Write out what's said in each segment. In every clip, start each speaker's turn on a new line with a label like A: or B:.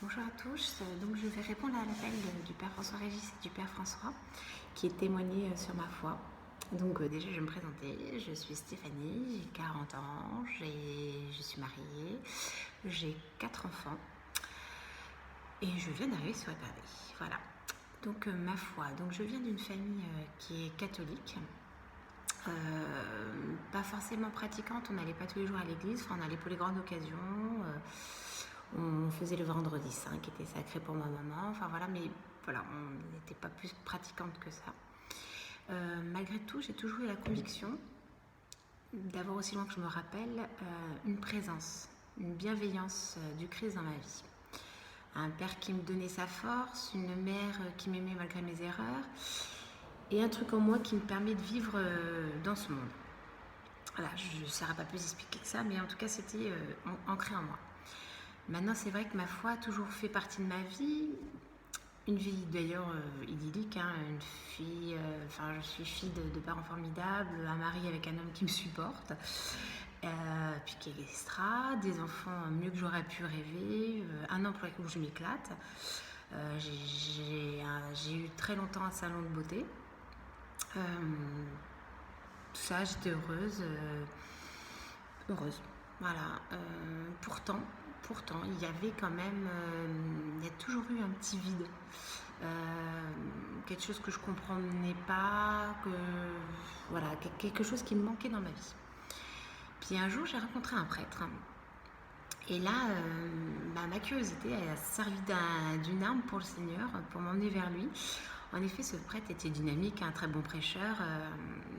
A: Bonjour à tous. Donc je vais répondre à l'appel du Père François-Régis et du Père François qui est témoigné sur ma foi. Donc déjà je vais me présenter. Je suis Stéphanie, j'ai 40 ans, je suis mariée, j'ai 4 enfants et je viens d'arriver sur Paris. Voilà. Donc ma foi. Donc je viens d'une famille qui est catholique. Pas forcément pratiquante, on n'allait pas tous les jours à l'église, enfin, on allait pour les grandes occasions. On faisait le vendredi saint qui était sacré pour ma maman, enfin voilà, mais voilà, on n'était pas plus pratiquante que ça. Malgré tout, j'ai toujours eu la conviction d'avoir, aussi loin que je me rappelle, une présence, une bienveillance du Christ dans ma vie. Un père qui me donnait sa force, une mère qui m'aimait malgré mes erreurs, et un truc en moi qui me permet de vivre dans ce monde. Voilà, je ne saurais pas plus expliquer que ça, mais en tout cas, c'était ancré en moi. Maintenant, c'est vrai que ma foi a toujours fait partie de ma vie. Une vie d'ailleurs idyllique, hein, une fille, je suis fille de parents formidables, un mari avec un homme qui me supporte, puis qui est extra, des enfants mieux que j'aurais pu rêver, un emploi où je m'éclate. J'ai eu très longtemps un salon de beauté. Tout ça, j'étais heureuse. Voilà. Pourtant, il y avait quand même, il y a toujours eu un petit vide. Quelque chose que je comprenais pas, voilà, quelque chose qui me manquait dans ma vie. Puis un jour, j'ai rencontré un prêtre. Et là, ma curiosité a servi d'une arme pour le Seigneur, pour m'emmener vers lui. En effet, ce prêtre était dynamique, un très bon prêcheur,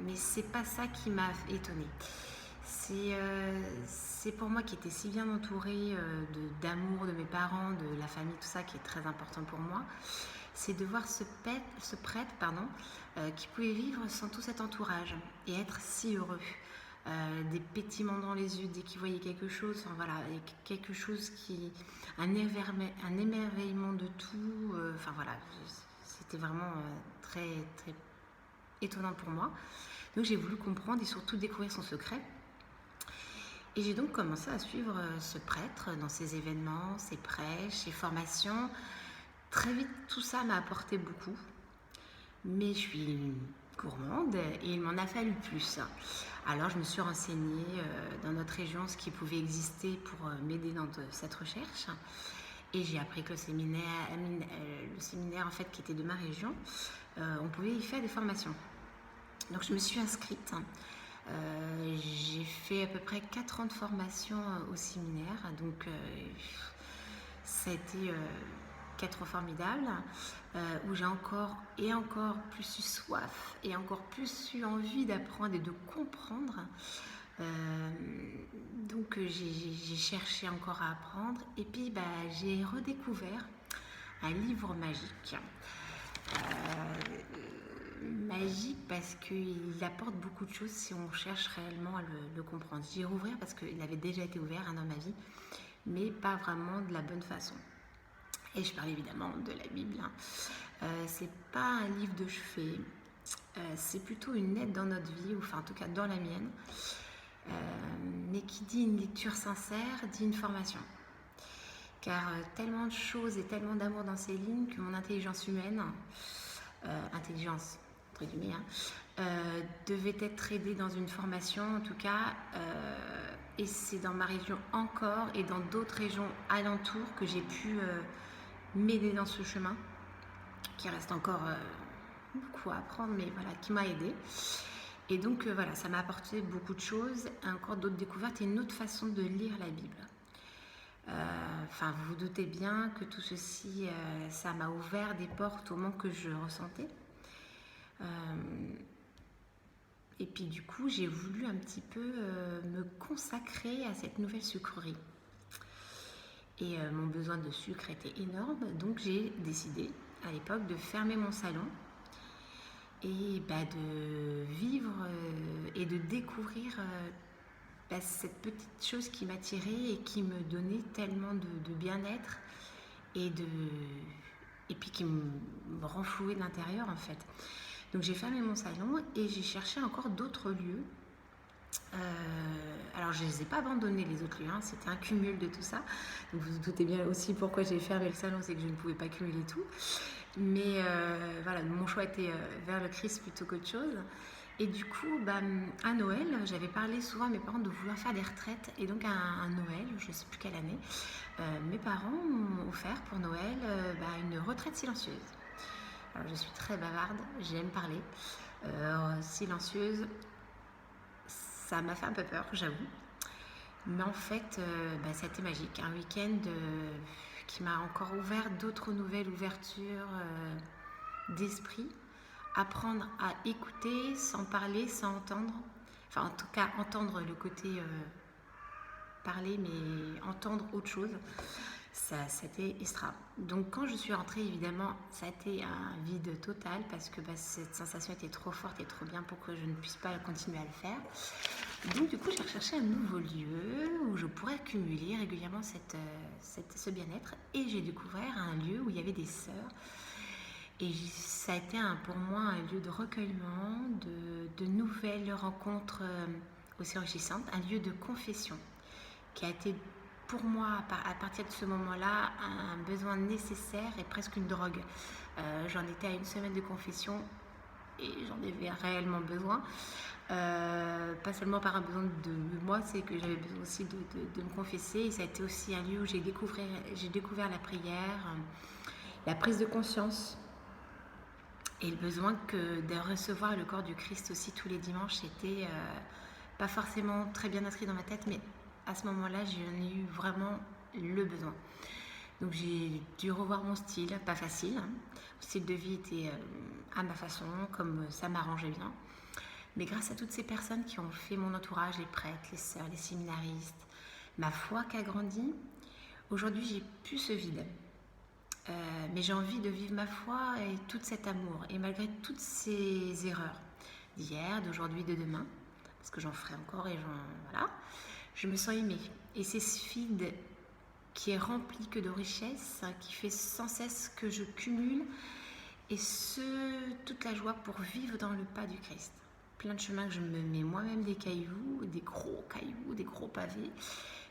A: mais c'est pas ça qui m'a étonnée. C'est pour moi qui était si bien entourée d'amour de mes parents, de la famille, tout ça qui est très important pour moi. C'est de voir ce prêtre qui pouvait vivre sans tout cet entourage et être si heureux. Des pétillements dans les yeux dès qu'il voyait quelque chose, enfin voilà, quelque chose un émerveillement de tout, enfin voilà, c'était vraiment très très étonnant pour moi. Donc j'ai voulu comprendre et surtout découvrir son secret. Et j'ai donc commencé à suivre ce prêtre dans ses événements, ses prêches, ses formations. Très vite, tout ça m'a apporté beaucoup. Mais je suis gourmande et il m'en a fallu plus. Alors je me suis renseignée dans notre région ce qui pouvait exister pour m'aider dans cette recherche. Et j'ai appris que le séminaire en fait qui était de ma région, on pouvait y faire des formations. Donc je me suis inscrite. J'ai fait à peu près 4 ans de formation au séminaire. Donc ça a été 4 ans formidables où j'ai encore plus eu soif et encore plus eu envie d'apprendre et de comprendre. Donc j'ai cherché encore à apprendre et puis j'ai redécouvert un livre magique. Magique parce qu'il apporte beaucoup de choses si on cherche réellement à le comprendre. J'y ai rouvert parce qu'il avait déjà été ouvert dans ma vie, mais pas vraiment de la bonne façon. Et je parle évidemment de la Bible. C'est pas un livre de chevet, c'est plutôt une aide dans notre vie, ou enfin en tout cas dans la mienne, mais qui dit une lecture sincère, dit une formation. Car tellement de choses et tellement d'amour dans ces lignes que mon intelligence humaine, intelligence entre guillemets, devait être aidée dans une formation en tout cas, et c'est dans ma région encore et dans d'autres régions alentours que j'ai pu m'aider dans ce chemin, qui reste encore beaucoup à apprendre, mais voilà, qui m'a aidée. Et donc voilà, ça m'a apporté beaucoup de choses, encore d'autres découvertes et une autre façon de lire la Bible. Vous vous doutez bien que tout ceci, ça m'a ouvert des portes au manque que je ressentais. Et puis du coup, j'ai voulu un petit peu me consacrer à cette nouvelle sucrerie. Et mon besoin de sucre était énorme, donc j'ai décidé à l'époque de fermer mon salon et de vivre et de découvrir cette petite chose qui m'attirait et qui me donnait tellement de bien-être et puis qui me renflouait de l'intérieur en fait. Donc j'ai fermé mon salon et j'ai cherché encore d'autres lieux Alors je ne les ai pas abandonnés les autres lieux, hein, c'était un cumul de tout ça. Donc vous vous doutez bien aussi pourquoi j'ai fermé le salon, c'est que je ne pouvais pas cumuler tout. Mais voilà, mon choix était vers le Christ plutôt qu'autre chose. Et du coup, à Noël, j'avais parlé souvent à mes parents de vouloir faire des retraites. Et donc à Noël, je ne sais plus quelle année, mes parents m'ont offert pour Noël une retraite silencieuse. Alors je suis très bavarde, j'aime parler. Silencieuse, ça m'a fait un peu peur, j'avoue. Mais en fait, ça a été magique. Un week-end qui m'a encore ouvert d'autres nouvelles ouvertures d'esprit. Apprendre à écouter sans parler, sans entendre. Enfin, en tout cas, entendre le côté parler, mais entendre autre chose. C'était extra. Donc quand je suis rentrée, évidemment, ça a été un vide total parce que cette sensation était trop forte et trop bien pour que je ne puisse pas continuer à le faire. Donc du coup, j'ai recherché un nouveau lieu où je pourrais cumuler régulièrement ce bien-être, et j'ai découvert un lieu où il y avait des sœurs. Et ça a été pour moi un lieu de recueillement, de nouvelles rencontres aussi enrichissantes, un lieu de confession qui a été pour moi, à partir de ce moment-là, un besoin nécessaire et presque une drogue. J'en étais à une semaine de confession et j'en avais réellement besoin. Pas seulement par un besoin de moi, c'est que j'avais besoin aussi de me confesser. Et ça a été aussi un lieu où j'ai découvert la prière, la prise de conscience et le besoin de recevoir le corps du Christ aussi tous les dimanches. C'était pas forcément très bien inscrit dans ma tête, mais à ce moment-là, j'en ai eu vraiment le besoin. Donc j'ai dû revoir mon style, pas facile. Hein. Le style de vie était à ma façon, comme ça m'arrangeait bien. Mais grâce à toutes ces personnes qui ont fait mon entourage, les prêtres, les sœurs, les séminaristes, ma foi qui a grandi, aujourd'hui j'ai plus ce vide. Mais j'ai envie de vivre ma foi et tout cet amour. Et malgré toutes ces erreurs d'hier, d'aujourd'hui, de demain, parce que j'en ferai encore et voilà, je me sens aimée. Et c'est ce vide qui est rempli que de richesses, qui fait sans cesse que je cumule, et toute la joie pour vivre dans le pas du Christ. Plein de chemins que je me mets moi-même des cailloux, des gros pavés.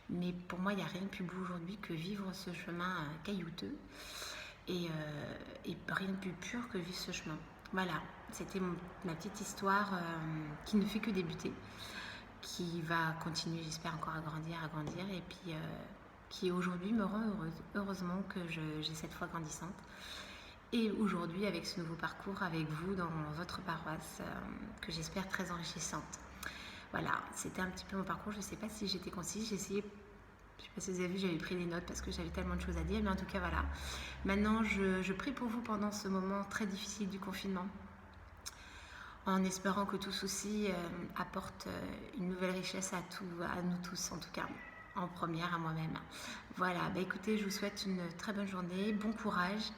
A: Mais pour moi, il n'y a rien de plus beau aujourd'hui que vivre ce chemin caillouteux. Et rien de plus pur que vivre ce chemin. Voilà, c'était ma petite histoire qui ne fait que débuter, qui va continuer, j'espère, encore à grandir, et puis qui aujourd'hui me rend heureuse. Heureusement que j'ai cette foi grandissante. Et aujourd'hui, avec ce nouveau parcours, avec vous dans votre paroisse, que j'espère très enrichissante. Voilà, c'était un petit peu mon parcours. Je ne sais pas si j'étais concise, j'ai essayé. Je ne sais pas si vous avez vu, j'avais pris des notes parce que j'avais tellement de choses à dire, mais en tout cas, voilà. Maintenant, je prie pour vous pendant ce moment très difficile du confinement, en espérant que tout ceci apporte une nouvelle richesse à nous tous, en tout cas, en première à moi-même. Voilà, écoutez, je vous souhaite une très bonne journée, bon courage,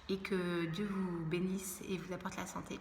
A: et que Dieu vous bénisse et vous apporte la santé.